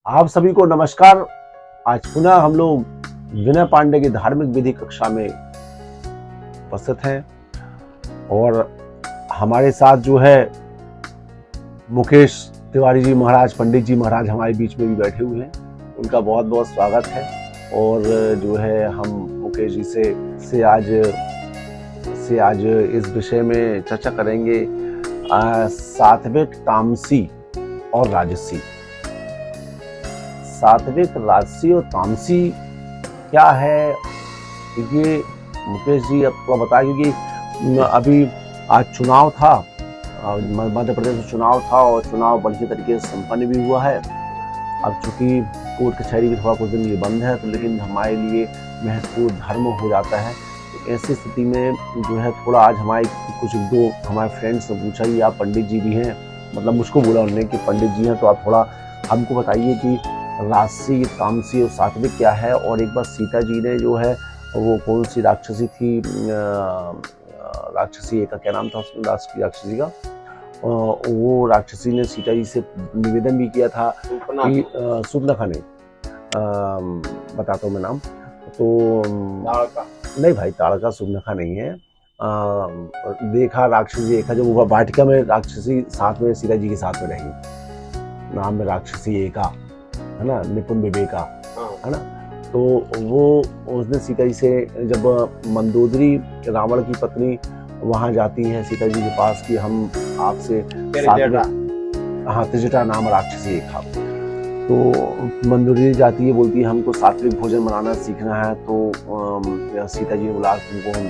आप सभी को नमस्कार। आज पुनः हम लोग विनय पांडे की धार्मिक विधि कक्षा में उपस्थित हैं और हमारे साथ जो है मुकेश तिवारी जी महाराज, पंडित जी महाराज हमारे बीच में भी बैठे हुए हैं। उनका बहुत बहुत स्वागत है। और जो है हम मुकेश जी से आज इस विषय में चर्चा करेंगे, सात्विक, तामसी और राजसी। सात्विक, राजसी और तामसी क्या है, ये मुकेश जी आपको बताया। क्योंकि अभी आज चुनाव था, मध्य प्रदेश में चुनाव था और चुनाव बढ़िया तरीके से संपन्न भी हुआ है। अब चूंकि कोर्ट कचहरी भी थोड़ा कुछ दिन ये बंद है, तो लेकिन हमारे लिए महत्वपूर्ण धर्म हो जाता है। तो ऐसी स्थिति में जो है थोड़ा आज हमारे कुछ दो हमारे फ्रेंड्स ने पूछा कि आप पंडित जी भी हैं, मतलब मुझको बोला उन्होंने कि पंडित जी हैं, तो आप थोड़ा हमको बताइए कि राजसी, तामसी और सात्विक क्या है। और एक बार सीता जी ने जो है वो कौन सी राक्षसी थी, राक्षसी का क्या नाम था उसमें, राक्षसी का, वो राक्षसी ने सीता जी से निवेदन भी किया था कि सुर्पनखा ने, बताता हूँ मैं नाम, तो नहीं भाई, ताड़का सुर्पनखा नहीं है। देखा राक्षसी, देखा जब वो वाटिका में राक्षसी साथ में सीता जी के साथ में रही, नाम में राक्षसी एका है ना, निपुण विवेका है ना। तो वो उसने सीता जी से, जब मंदोदरी रावण की पत्नी वहां जाती है सीता जी के पास कि हम आपसे त्रिजटा नाम राक्षसी एका, तो मंदोदरी जाती है, बोलती है हमको सात्विक भोजन बनाना सीखना है। तो सीता जी ने बोला तुमको हम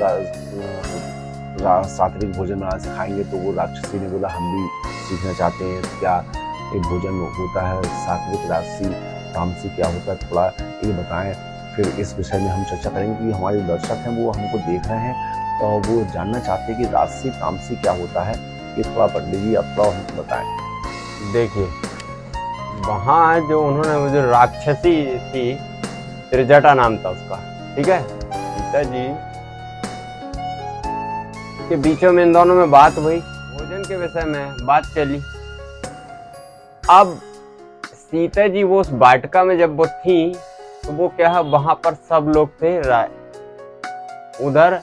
सात्विक भोजन बनाना सिखाएंगे। तो वो राक्षसी ने बोला हम भी सीखना चाहते हैं, क्या एक भोजन होता है, सात्विक, राजसी, तामसी क्या होता है, थोड़ा ये बताएं। फिर इस विषय में हम चर्चा करेंगे कि हमारे दर्शक हैं वो हमको देख रहे हैं तो वो जानना चाहते हैं कि राजसी, तामसी क्या होता है। ये थोड़ा पंडित जी आप थोड़ा हमको बताएं। देखिए, वहाँ जो उन्होंने जो राक्षसी थी, त्रिजटा नाम था उसका, ठीक है, सीता जी के बीचों में इन दोनों में बात हुई, भोजन के विषय में बात चली। अब सीता जी वो उस वाटिका में जब वो थी तो वो क्या है, वहां पर सब लोग थे, उधर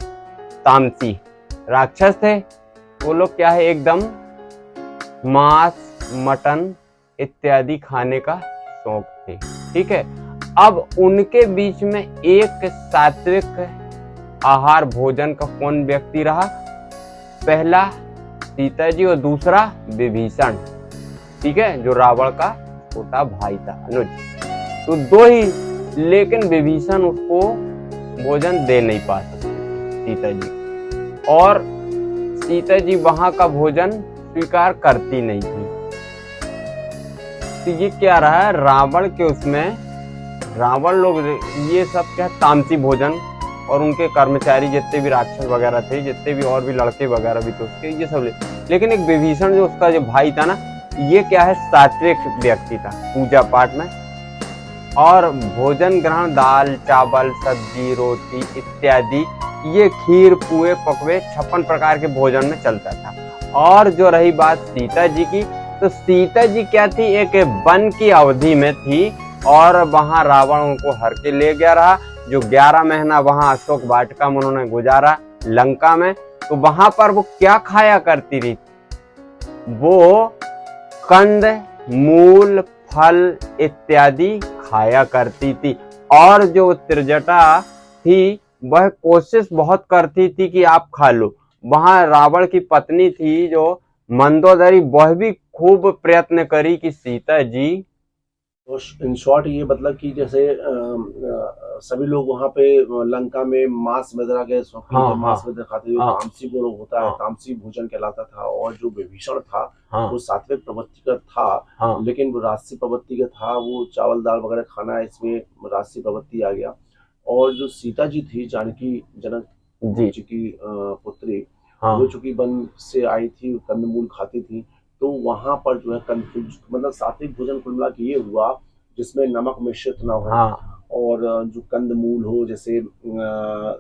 तामसी राक्षस थे, वो लोग क्या है एकदम मांस, मटन इत्यादि खाने का शौक थे, ठीक है। अब उनके बीच में एक सात्विक आहार भोजन का कौन व्यक्ति रहा? पहला सीता जी और दूसरा विभीषण, ठीक है, जो रावण का छोटा भाई था, अनुज। तो दो ही, लेकिन विभीषण उसको भोजन दे नहीं पाते सीता जी, और सीता जी वहां का भोजन स्वीकार करती नहीं थी। तो ये क्या रहा है, रावण के उसमें रावण लोग ये सब क्या तामसी भोजन, और उनके कर्मचारी जितने भी राक्षस वगैरह थे, जितने भी और भी लड़के वगैरह भी थे उसके, ये सब लेकिन एक विभीषण जो उसका जो भाई था ना, ये क्या है सात्विक व्यक्ति था, पूजा पाठ में और भोजन ग्रहण, दाल, चावल, सब्जी, रोटी इत्यादि, ये खीर, पुए, पकवे 56 प्रकार के भोजन में चलता था। और जो रही बात सीता जी की, तो सीता जी क्या थी, एक वन की अवधि में थी और वहां रावण उनको हर के ले गया रहा। जो 11 महीना वहां अशोक वाटिका में उन्होंने गुजारा लंका में, तो वहां पर वो क्या खाया करती रही, वो कंद, मूल, फल इत्यादि खाया करती थी। और जो त्रिजटा थी वह कोशिश बहुत करती थी कि आप खा लो। वहां रावण की पत्नी थी जो मंदोदरी, वह भी खूब प्रयत्न करी कि सीता जी, तो इन शॉर्ट ये मतलब कि जैसे सभी लोग वहाँ पे लंका में मांस वगैरह के शौकीन थे, मांस वगैरह खाते हुए, तामसी को होता है, तामसी भोजन कहलाता था। और जो विभीषण था वो सात्विक प्रवृत्ति का था, लेकिन वो राजसी प्रवृत्ति का था, वो चावल दाल वगैरह खाना, इसमें राजसी प्रवृत्ति आ गया। और जो सीता जी थी, जानकी जनक जी की पुत्री, वो चूंकि वन से आई थी, कंदमूल खाती थी, तो वहां पर जो है कंफ्यूज, मतलब सात्विक भोजन कुल मिला के ये हुआ जिसमें नमक मिश्रित ना हो, और जो कंदमूल हो जैसे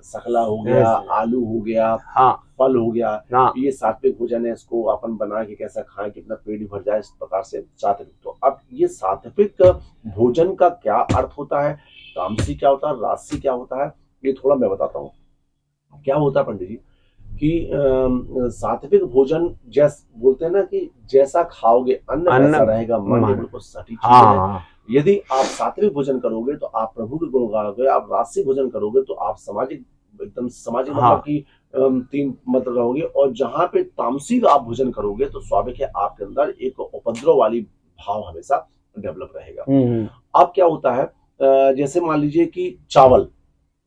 सकला हो गया, आलू हो गया, हाँ फल हो गया, हाँ ये सात्विक भोजन है। इसको अपन बना के कैसा खाएं कि अपना पेट भी भर जाए, इस प्रकार से सात्विक। तो अब ये सात्विक भोजन का क्या अर्थ होता है, तामसी क्या होता है, राजसी क्या होता है, ये थोड़ा मैं बताता हूँ। क्या होता है पंडित जी कि सात्विक भोजन जैस बोलते हैं ना कि जैसा खाओगे अन्न वैसा रहेगा मन, ये बिल्कुल सटीक चीज है। हाँ यदि आप सात्विक भोजन करोगे तो आप प्रभु के गुण गाओगे, आप राजसी भोजन करोगे तो आप सामाजिक, एकदम सामाजिक हाँ मतलब कि तीन मतलब रहोगे। और जहां पे तामसी आप भोजन करोगे तो स्वाभाविक है आपके अंदर एक उपद्रव वाली भाव हमेशा डेवलप रहेगा। अब क्या होता है जैसे मान लीजिए कि चावल,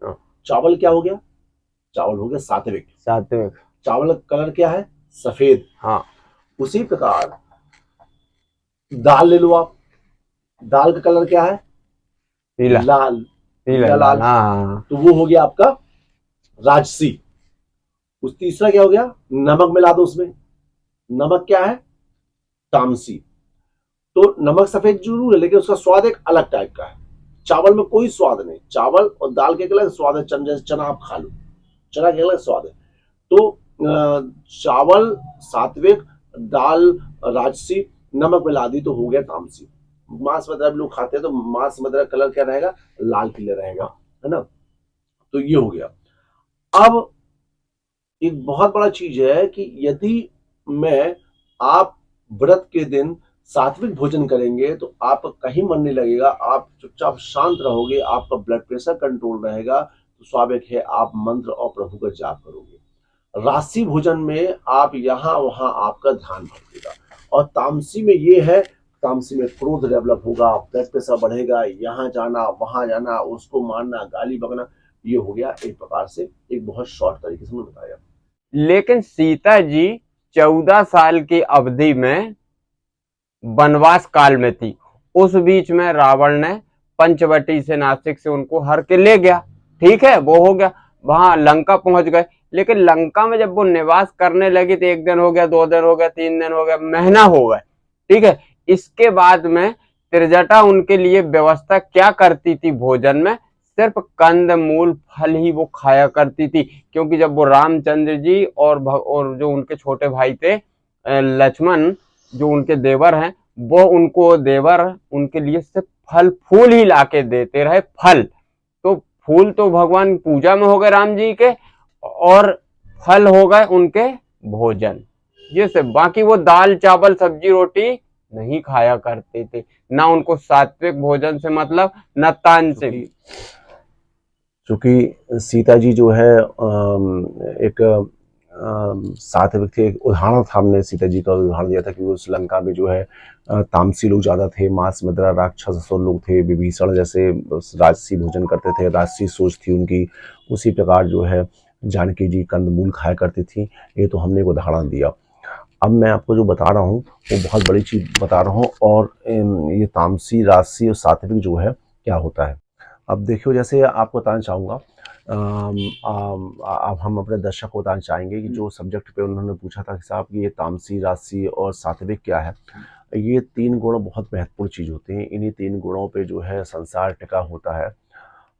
हाँ। चावल क्या हो गया, चावल हो गया सात्विक। सात्विक, चावल का कलर क्या है, सफेद। हाँ। उसी प्रकार दाल ले लो आप, दाल का कलर क्या है, पीला, लाल, पीला लाल, हाँ। तो वो हो गया आपका राजसी। उस तीसरा क्या हो गया, नमक मिला दो उसमें, नमक क्या है, तामसी। तो नमक सफेद जरूर है लेकिन उसका स्वाद एक अलग टाइप का है। चावल में कोई स्वाद नहीं, चावल और दाल के अलग स्वाद है। जैसे चना आप खा लो, चना के अलग स्वाद है। तो चावल सात्विक, दाल राजसी, नमक मिला दी तो हो गया तामसी। मांस मदिरा लोग खाते हैं तो मांस मदिरा कलर क्या रहेगा, लाल पीले रहेगा, है ना। तो ये हो गया। अब एक बहुत बड़ा चीज है कि यदि मैं आप व्रत के दिन सात्विक भोजन करेंगे तो आपका कहीं मन नहीं लगेगा, आप चुपचाप शांत रहोगे, आपका ब्लड प्रेशर कंट्रोल रहेगा, तो स्वाभाविक है आप मंत्र और प्रभु का जाप करोगे। राशि भोजन में आप यहां वहां आपका ध्यान भटकेगा। और तामसी में ये है, तामसी में क्रोध डेवलप होगा, ब्लड प्रेशर बढ़ेगा, यहाँ जाना वहां जाना, उसको मारना, गाली बकना। ये हो गया एक प्रकार से एक बहुत शॉर्ट तरीके से मैं बताया। लेकिन सीता जी 14 साल की अवधि में वनवास काल में थी। उस बीच में रावण ने पंचवटी से, नासिक से उनको हर के ले गया। ठीक है, वो हो गया, वहां लंका पहुंच गए। लेकिन लंका में जब वो निवास करने लगी तो 1 दिन हो गया, 2 दिन हो गया, 3 दिन हो गया, महीना हो गया। ठीक है, इसके बाद में त्रिजटा उनके लिए व्यवस्था क्या करती थी भोजन में, सिर्फ कंद मूल फल ही वो खाया करती थी। क्योंकि जब वो रामचंद्र जी और जो उनके छोटे भाई थे लक्ष्मण, जो उनके देवर हैं, वो उनको देवर उनके लिए सिर्फ फल फूल ही लाके देते रहे। फल तो, फूल तो भगवान पूजा में हो गए राम जी के, और फल हो गए उनके भोजन। ये सब, बाकी वो दाल चावल सब्जी रोटी नहीं खाया करते थे। ना उनको सात्विक भोजन से मतलब, न तान से। क्योंकि सीता जी जो है एक सात्विक थे। एक उदाहरण था, हमने सीता जी का उदाहरण दिया था कि उस लंका में जो है तामसी लोग ज़्यादा थे, मांस मदिरा राक्षस लोग थे, विभीषण जैसे राजसी भोजन करते थे, राजसी सोच थी उनकी। उसी प्रकार जो है जानकी जी कंदमूल खाया करती थी। ये तो हमने एक उदाहरण दिया। अब मैं आपको जो बता रहा हूँ वो बहुत बड़ी चीज़ बता रहा हूँ। और ये तामसी राजसी और सात्विक जो है क्या होता है, अब देखियो जैसे आपको बताना चाहूँगा। अब हम अपने दर्शक को बताना चाहेंगे कि जो सब्जेक्ट पे उन्होंने पूछा था कि साहब ये तामसी राजसी और सात्विक क्या है। ये 3 गुण बहुत महत्वपूर्ण चीज़ होते हैं। इन्हीं 3 गुणों पे जो है संसार टिका होता है।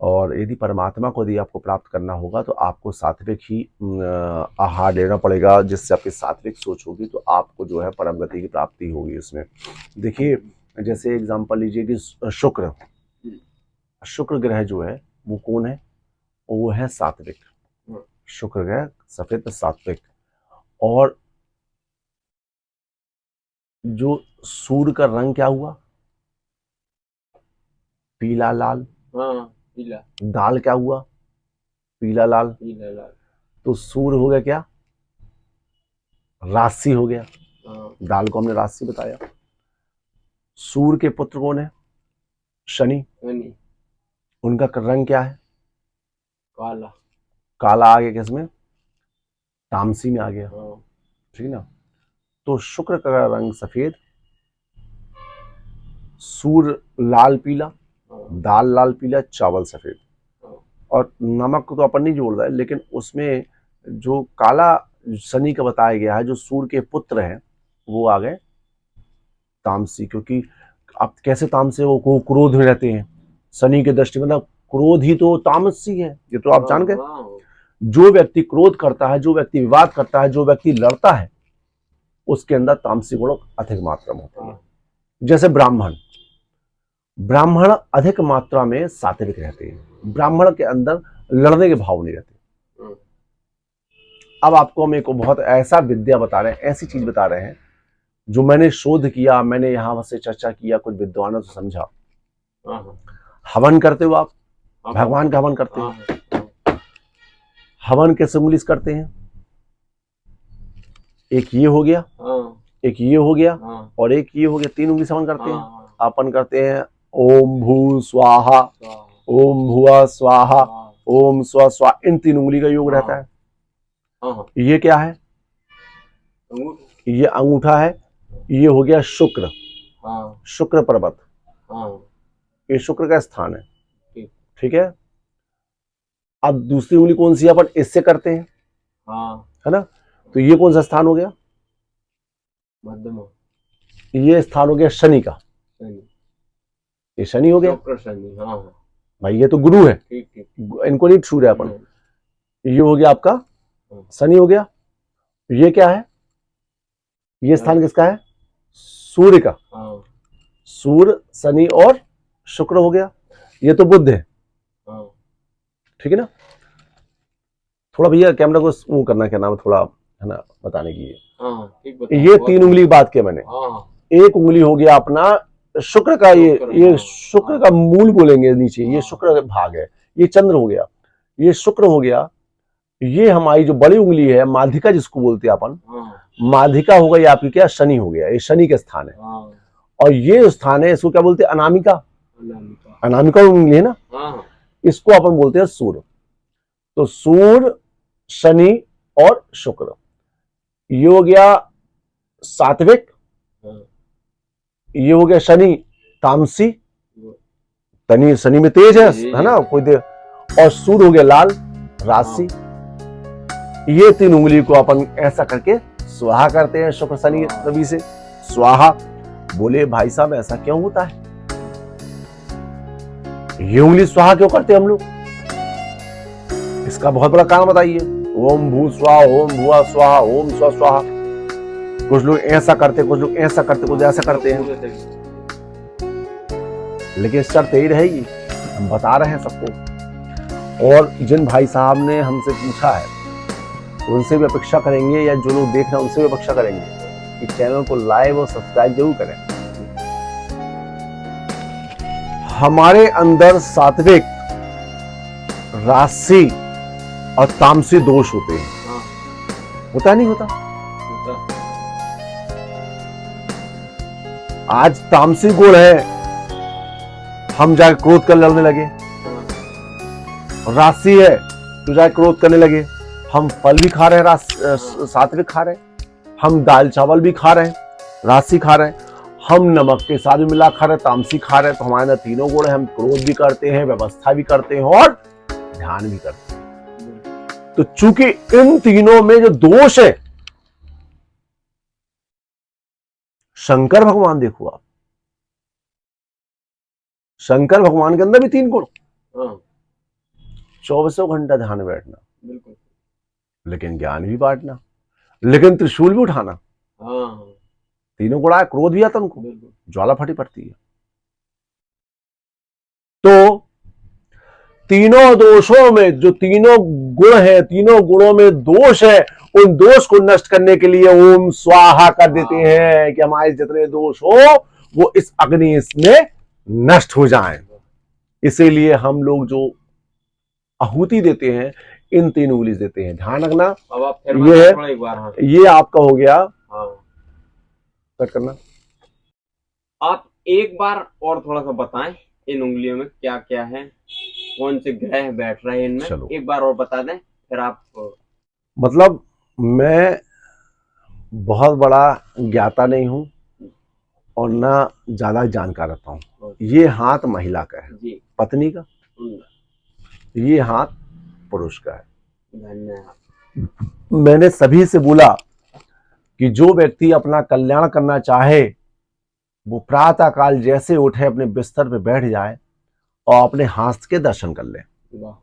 और यदि परमात्मा को यदि आपको प्राप्त करना होगा तो आपको सात्विक ही आहार लेना पड़ेगा, जिससे आपकी सात्विक सोच होगी तो आपको जो है परम गति की प्राप्ति होगी उसमें। देखिए जैसे एग्जांपल लीजिए कि शुक्र, शुक्र ग्रह जो है वो कौन है, वो है सात्विक। शुक्र ग्रह सफेद सात्विक। और जो सूर्य का रंग क्या हुआ, पीला लाल। हाँ, पीला। दाल क्या हुआ, पीला लाल। पीला लाल। तो सूर्य हो गया क्या, राशि हो गया। दाल को हमने राशि बताया। सूर्य के पुत्र कौन है, शनि। उनका रंग क्या है, काला। काला आ गया किसमें, तामसी में आ गया। ठीक ना। तो शुक्र का रंग सफेद, सूर्य लाल पीला, दाल लाल पीला, चावल सफेद। और नमक को तो अपन नहीं जोड़ रहा है, लेकिन उसमें जो काला शनि का बताया गया है, जो सूर्य के पुत्र हैं, वो आ गए तामसी। क्योंकि अब कैसे तामसी, वो क्रोध में रहते हैं, शनि के दृष्टि मतलब क्रोध ही तो तामसी है, ये तो आप जान गए। हाँ, जो व्यक्ति क्रोध करता है, जो व्यक्ति विवाद करता है, जो व्यक्ति लड़ता है, उसके अंदर तामसी गुण अधिक मात्रा में होते हैं। जैसे ब्राह्मण अधिक मात्रा में सात्विक रहते हैं, ब्राह्मण के अंदर लड़ने के भाव नहीं रहते। अब आपको हम एक बहुत ऐसा विद्या बता रहे हैं, ऐसी चीज बता रहे हैं जो मैंने शोध किया, मैंने यहां से चर्चा किया, कुछ विद्वानों से समझा। हवन करते हो आप, भगवान का हवन करते हो, हवन कैसे उंगली से करते हैं? एक ये हो गया, एक ये हो गया, और एक ये हो गया, 3 उंगली से हवन करते हैं। अपन करते हैं ओम भू स्वाहा, ओम भुआ स्वाहा, ओम स्व स्वाहा, इन 3 उंगली का योग रहता है। ये क्या है? ये अंगूठा है, ये हो गया शुक्र, शुक्र पर्वत, ये शुक्र का स्थान है, ठीक है। अब दूसरी उंगली कौन सी? अपन इससे करते हैं, है ना। तो ये कौन सा स्थान हो गया? मध्यमा। ये स्थान हो गया शनि का, ये शनि हो गया। शनि, भाई ये तो गुरु है, इनको नहीं छू रहे अपन। ये हो गया आपका शनि हो गया। ये क्या है? ये स्थान किसका है? सूर्य का। सूर्य, शनि और शुक्र हो गया। ये तो बुध है, ठीक है ना। थोड़ा भैया कैमरा को वो करना, क्या नाम है, थोड़ा है ना बताने की। ये 3 उंगली की बात किया मैंने। एक उंगली हो गया अपना शुक्र का, ये शुक्र का मूल बोलेंगे नीचे, ये शुक्र का भाग है। ये चंद्र हो गया, ये शुक्र हो गया। ये हमारी जो बड़ी उंगली है माध्यिका जिसको बोलते हैं अपन, माध्यिका हो गई आपकी, क्या शनि हो गया, ये शनि का स्थान है। और ये स्थान है, इसको क्या बोलते हैं? अनामिका, अनामिका उंगली है ना, इसको अपन बोलते हैं सूर्य। तो सूर्य, शनि और शुक्र, ये हो गया सात्विक, ये हो गया शनि तामसी, शनि में तेज है ना कोई देर, और सूर्य हो गया लाल राशि। ये 3 उंगली को अपन ऐसा करके स्वाहा करते हैं, शुक्र शनि रवि से स्वाहा। बोले भाई साहब ऐसा क्यों होता है? ये उंगली स्वाहा क्यों करते हैं हम लोग? इसका बहुत बड़ा कारण बताइए। ओम भू स्वाहा, ओम भुआ स्वाहा, ओम स्व स्वाहा। कुछ लोग ऐसा करते, कुछ लोग ऐसा करते, कुछ ऐसा करते हैं, लेकिन शर्त यही रहेगी, हम बता रहे हैं सबको। और जिन भाई साहब ने हमसे पूछा है उनसे भी अपेक्षा करेंगे, या जो लोग देख रहे हैं उनसे भी अपेक्षा करेंगे कि चैनल को लाइक और सब्सक्राइब जरूर करें। हमारे अंदर सात्विक, राशि और तामसी दोष होते हैं, होता नहीं होता? आज तामसी गुण है, हम जाके क्रोध कर लड़ने लगे। राशि है तो जाके क्रोध करने लगे। हम फल भी खा रहे हैं, सात्विक खा रहे हैं, हम दाल चावल भी खा रहे हैं, राशि खा रहे हैं, हम नमक के साथ भी मिला खा रहे हैं, तामसी खा रहे हैं। तो हमारे अंदर 3 गुण है, हम क्रोध भी करते हैं, व्यवस्था भी करते हैं और ध्यान भी करते हैं। तो चूंकि इन तीनों में जो दोष है, शंकर भगवान देखो आप, शंकर भगवान के अंदर भी 3 गुण, 24 घंटा ध्यान में बैठना, बिल्कुल, लेकिन ज्ञान भी बांटना, लेकिन त्रिशूल भी उठाना। 3 गुण आए, क्रोध भी आता उनको, ज्वाला फटी पड़ती है। तो तीनों दोषों में जो 3 गुण है, 3 गुणों में दोष है, उन दोष को नष्ट करने के लिए ओम स्वाहा कर देते हैं कि हमारे जितने दोष हो वो इस अग्नि इसमें नष्ट हो जाएं। इसीलिए हम लोग जो आहुति देते हैं इन 3 उंगली देते हैं। ध्यान रखना। अब आप ये है, एक बार ये आपका हो गया, कट करना। आप एक बार और थोड़ा सा बताएं इन उंगलियों में क्या क्या है, कौन से ग्रह बैठ रहे हैं इनमें। चलो एक बार और बता दें फिर आप। मतलब मैं बहुत बड़ा ज्ञाता नहीं हूं और ना ज्यादा जानकार रहता हूं। ये हाथ महिला का है, पत्नी का, ये हाथ पुरुष का है। धन्यवाद। मैंने सभी से बोला कि जो व्यक्ति अपना कल्याण करना चाहे वो प्रातः काल जैसे उठे अपने बिस्तर पे बैठ जाए और अपने हाथ के दर्शन कर लें। वाह।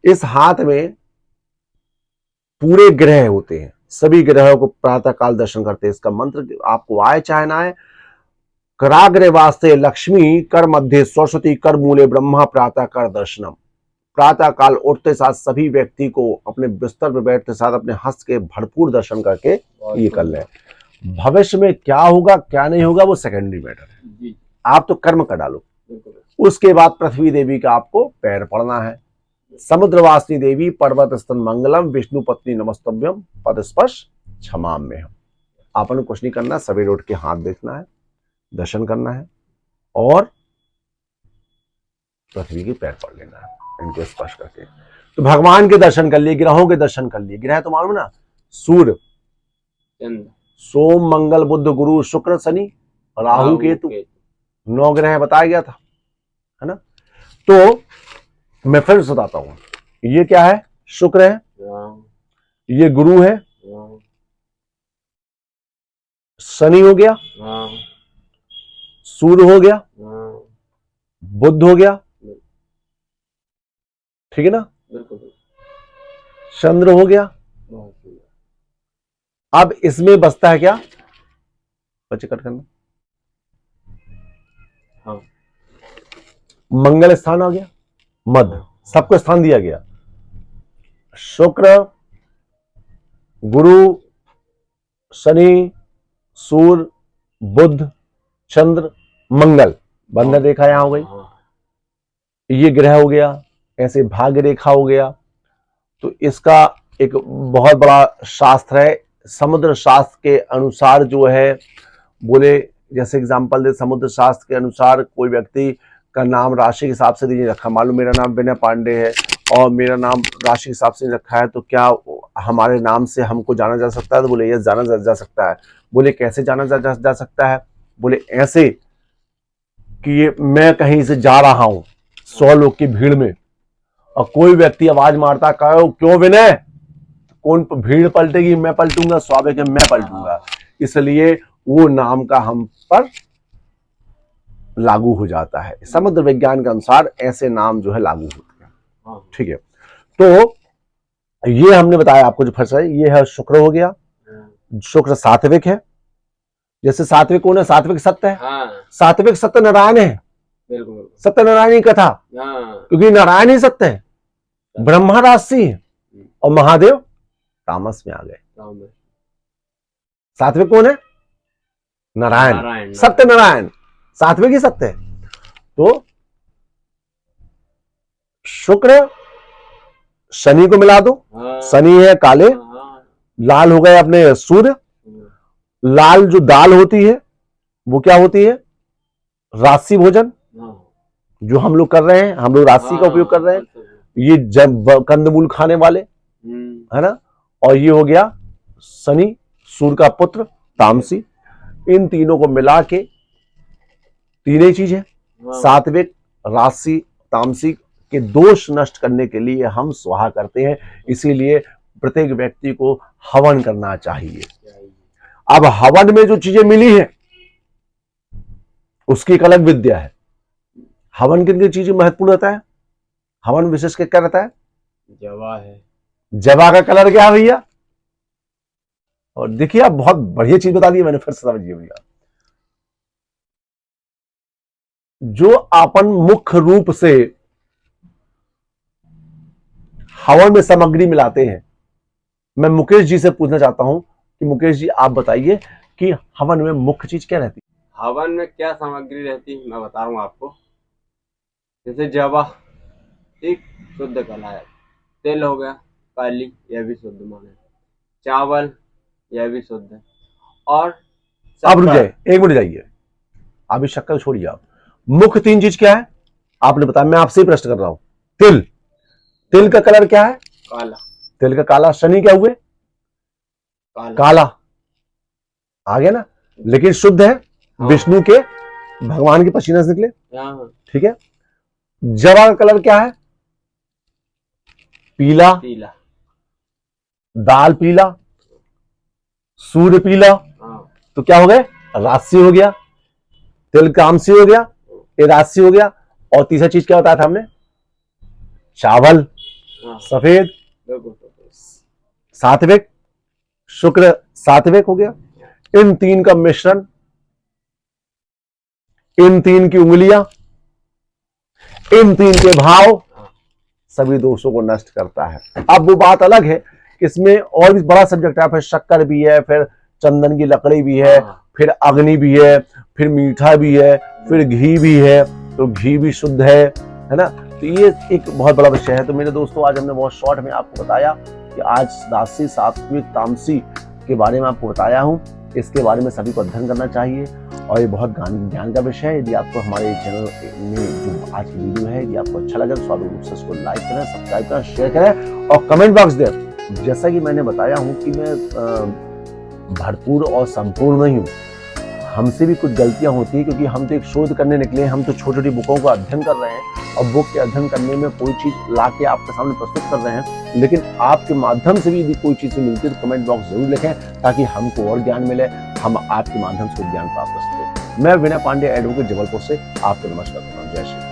इस हाथ में पूरे ग्रह होते हैं, सभी ग्रहों को प्रातः काल दर्शन करते हैं। इसका मंत्र आपको आए चाहे ना आए, कराग्रे वास्ते लक्ष्मी, कर मध्य सरस्वती, कर मूले ब्रह्मा, प्रातः कर दर्शनम। प्रातः काल उठते साथ सभी व्यक्ति को अपने बिस्तर पर बैठते साथ अपने हस्त के भरपूर दर्शन करके ये कर लें। भविष्य में क्या होगा क्या नहीं होगा वो सेकेंडरी मैटर है, आप तो कर्म कर डालो। उसके बाद पृथ्वी देवी का आपको पैर पड़ना है। समुद्रवासिनी देवी, पर्वत स्तन मंगलम, विष्णु पत्नी नमस्तव्यम, पद स्पर्श क्षमा में। आपने कुछ नहीं करना, सवेरे उठ के हाथ देखना है, दर्शन करना है और पृथ्वी के पैर पड़ लेना है, इनको स्पर्श करके। तो भगवान के दर्शन कर लिए, ग्रहों के दर्शन कर लिए। ग्रह तो मालूम ना, सूर्य, सोम, मंगल, बुध, गुरु, शुक्र, शनि, राहु, केतु, 9 ग्रह बताया गया था, है ना। तो मैं फिर बताता हूं, ये क्या है, शुक्र है, ये गुरु है, शनि हो गया, सूर्य हो गया, बुध हो गया, ठीक है ना, चंद्र हो गया। अब इसमें बचता है क्या, बच्चे कट करना, हाँ। मंगल स्थान आ गया, मध्य, सबको स्थान दिया गया। शुक्र, गुरु, शनि, सूर्य, बुध, चंद्र, मंगल, बंधन रेखा यहां हो गई, ये ग्रह हो गया, ऐसे भाग्य रेखा हो गया। तो इसका एक बहुत बड़ा शास्त्र है, समुद्र शास्त्र के अनुसार जो है, बोले जैसे एग्जांपल दे, समुद्र शास्त्र के अनुसार कोई व्यक्ति का नाम राशि के हिसाब से नहीं रखा, मालूम मेरा नाम विनय पांडे है और मेरा नाम राशि के हिसाब से रखा है, तो क्या हमारे नाम से हमको जाना जा सकता है, तो बोले ये जाना जा सकता है। बोले कैसे जाना जा सकता है, बोले ऐसे कि ये मैं कहीं से जा रहा हूं 100 लोग की भीड़ में और कोई व्यक्ति आवाज मारता, कहो क्यों विनय, कौन भीड़ पलटेगी, मैं पलटूंगा, स्वाभाविक है मैं पलटूंगा, इसलिए वो नाम का हम पर लागू हो जाता है। समुद्र विज्ञान के अनुसार ऐसे नाम जो है लागू होते हैं, ठीक है। तो ये हमने बताया आपको जो फर्स्ट है, ये है शुक्र हो गया, शुक्र सात्विक है, जैसे सात्विक कौन है, सात्विक सत्य है, सात्विक सत्य नारायण है, सत्य नारायण की कथा, क्योंकि नारायण ही सत्य है, ब्रह्मा राशि है और महादेव तामस में आ गए। सात्विक कौन है, नारायण, सत्य नारायण, सात्विक ही सत्य है। तो शुक्र शनि को मिला दो, शनि है काले, लाल हो गए अपने सूर्य, लाल जो दाल होती है वो क्या होती है, राशि भोजन, जो हम लोग कर रहे हैं, हम लोग राशि का उपयोग कर रहे हैं, ये कंदमूल खाने वाले, है ना। और ये हो गया शनि, सूर्य का पुत्र तामसी, इन तीनों को मिला के तीन ही चीज है, सात्विक, राशि, तामसिक के दोष नष्ट करने के लिए हम स्वाहा करते हैं, इसीलिए प्रत्येक व्यक्ति को हवन करना चाहिए। अब हवन में जो चीजें मिली है उसकी एक अलग विद्या है। हवन किन किन चीजें महत्वपूर्ण रहता है, हवन विशेष क्या रहता है, जवा है, जवा का कलर क्या है भैया, और देखिए आप बहुत बढ़िया चीज बता दी मैंने, फिर से समझिए भैया, जो अपन मुख्य रूप से हवन में सामग्री मिलाते हैं, मैं मुकेश जी से पूछना चाहता हूं कि मुकेश जी आप बताइए कि हवन में मुख्य चीज क्या रहती है। हवन में क्या सामग्री रहती है मैं बता रहा हूं आपको, जैसे जवा एक शुद्ध कला है, तेल हो गया काली, यह भी शुद्ध माने, चावल यह भी शुद्ध है, और आप रुक जाइए, एक मिनट जाइए, अभी शक्कर छोड़िए, आप मुख्य तीन चीज क्या है आपने बताया, मैं आपसे ही प्रश्न कर रहा हूं। तिल, तिल का कलर क्या है, काला, तिल का काला, शनि क्या हुए, काला आ गया ना, लेकिन शुद्ध है, विष्णु के भगवान के पसीने से निकले, ठीक है। जवा का कलर क्या है, पीला, पीला, दाल पीला, सूर्य पीला, तो क्या हो गए, राशि हो गया, तिल कामसी हो गया, ये राशि हो गया, और तीसरा चीज क्या बताया था हमने? चावल, हाँ, सफेद, बिल्कुल। सात्विक, शुक्र सात्विक हो गया। इन तीन का मिश्रण, इन तीन की उंगलियां, इन तीन के भाव सभी दोषों को नष्ट करता है। अब वो बात अलग है कि इसमें और भी बड़ा सब्जेक्ट है, फिर शक्कर भी है, फिर चंदन की लकड़ी भी है, फिर अग्नि भी है, फिर मीठा भी है, फिर घी भी है, तो घी भी शुद्ध है ना। तो ये एक बहुत बड़ा विषय है। तो मेरे दोस्तों, आज हमने बहुत शॉर्ट में आपको बताया कि आज राजसी, सात्विक, तामसी के बारे में आपको बताया हूँ। इसके बारे में सभी को अध्ययन करना चाहिए और ये बहुत ज्ञान का विषय है। यदि आपको हमारे चैनल में जो आज की वीडियो है यदि आपको अच्छा लगा तो स्वाभाविक रूप से इसको लाइक करें, सब्सक्राइब करें, शेयर करें और कमेंट बॉक्स दें। जैसा कि मैंने बताया हूँ कि मैं भरपूर और संपूर्ण नहीं हूँ, हमसे भी कुछ गलतियां होती है, क्योंकि हम तो एक शोध करने निकले हैं, हम तो छोटी छोटी बुकों का अध्ययन कर रहे हैं और बुक के अध्ययन करने में कोई चीज ला के आपके सामने प्रस्तुत कर रहे हैं। लेकिन आपके माध्यम से भी यदि कोई चीज मिलती है तो कमेंट बॉक्स जरूर लिखें, ताकि हमको और ज्ञान मिले, हम आपके माध्यम से ज्ञान प्राप्त कर सकें। मैं विनय पांडे, एडवोकेट, जबलपुर से आपको नमस्कार करता हूँ। जय श्री